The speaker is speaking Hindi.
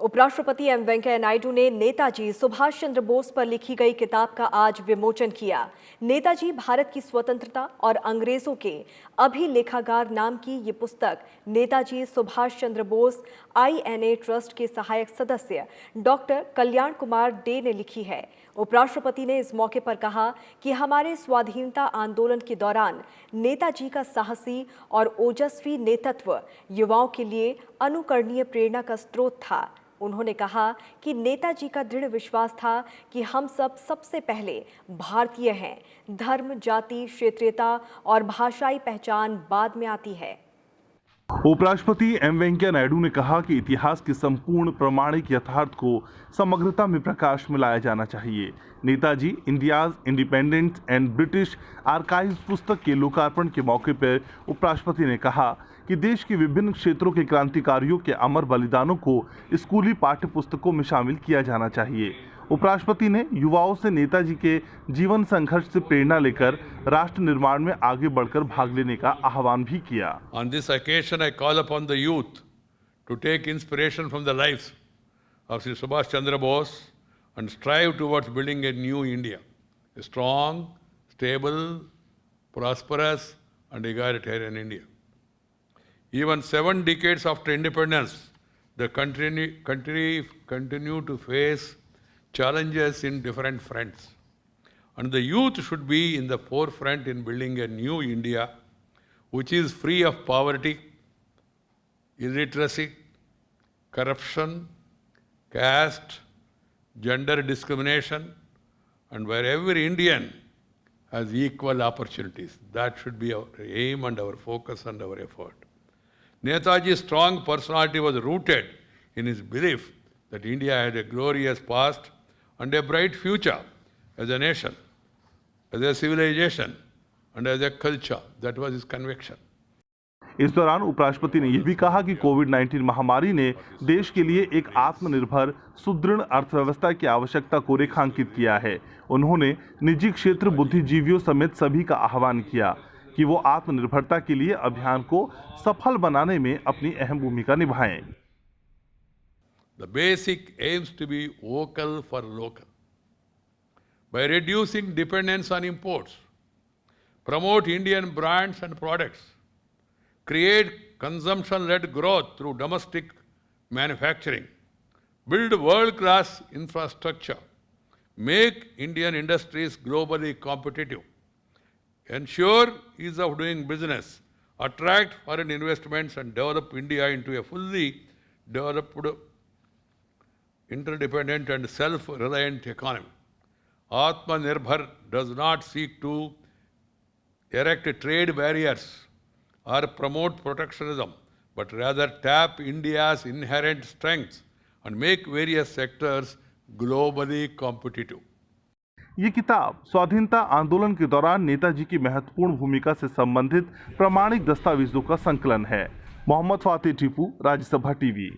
उपराष्ट्रपति एम वेंकैया नायडू ने नेताजी सुभाष चंद्र बोस पर लिखी गई किताब का आज विमोचन किया। नेताजी भारत की स्वतंत्रता और अंग्रेजों के अभिलेखागार नाम की ये पुस्तक नेताजी सुभाष चंद्र बोस INA ट्रस्ट के सहायक सदस्य डॉक्टर कल्याण कुमार डे ने लिखी है। उपराष्ट्रपति ने इस मौके पर कहा कि हमारे स्वाधीनता आंदोलन के दौरान नेताजी का साहसी और ओजस्वी नेतृत्व युवाओं के लिए अनुकरणीय प्रेरणा का स्रोत था। उन्होंने कहा कि नेताजी का दृढ़ विश्वास था कि हम सबसे पहले भारतीय हैं। धर्म, जाति, क्षेत्रीयता और भाषाई पहचान बाद में आती है। उपराष्ट्रपति एम वेंकैया नायडू ने कहा कि इतिहास के संपूर्ण प्रामाणिक यथार्थ को समग्रता में प्रकाश में लाया जाना चाहिए। Netaji India's independence and British archives पुस्तक के लोकार्पण के मौके पर उपराष्ट्रपति ने कहा कि देश के विभिन्न क्षेत्रों के क्रांतिकारियों के अमर बलिदानों को स्कूली पाठ्य पुस्तकों में शामिल किया जाना चाहिए। उपराष्ट्रपति ने युवाओं से नेताजी के जीवन संघर्ष से प्रेरणा लेकर राष्ट्र निर्माण में आगे बढ़कर भाग लेने का आह्वान भी किया। On this occasion, I call upon the youth to take inspiration from the lives of Sri Subhash Chandra Bose and strive towards building a new India, a strong, stable, prosperous, and egalitarian India. Even 7 decades after independence, the country continue to face challenges in different fronts. And the youth should be in the forefront in building a new India, which is free of poverty, illiteracy, corruption, caste, gender discrimination, and where every Indian has equal opportunities. That should be our aim and our focus and our effort. Netaji's strong personality was rooted in his belief that India had a glorious past and a bright future as a nation, as a civilization, and as a culture. That was his conviction. इस दौरान उपराष्ट्रपति ने यह भी कहा कि कोविड-19 महामारी ने देश के लिए एक आत्मनिर्भर, सुदृढ़ अर्थव्यवस्था की आवश्यकता को रेखांकित किया है। उन्होंने निजी क्षेत्र, बुद्धिजीवियों समेत सभी का आह्वान किया कि वो आत्मनिर्भरता के लिए अभियान को सफल बनाने में अपनी अहम भूमिका निभाएं। The basic aims to be vocal for local. By reducing dependence on imports, promote Indian brands and products, create consumption-led growth through domestic manufacturing, build world-class infrastructure, make Indian industries globally competitive, ensure ease of doing business, attract foreign investments and develop India into a fully developed, interdependent and self-reliant economy. Atmanirbhar does not seek to erect trade barriers or promote protectionism, but rather tap India's inherent strengths and make various sectors globally competitive. ये किताब स्वाधीनता आंदोलन के दौरान नेताजी की महत्वपूर्ण भूमिका से संबंधित प्रामाणिक दस्तावेजों का संकलन है। मोहम्मद फातेह टीपू, राज्यसभा टीवी।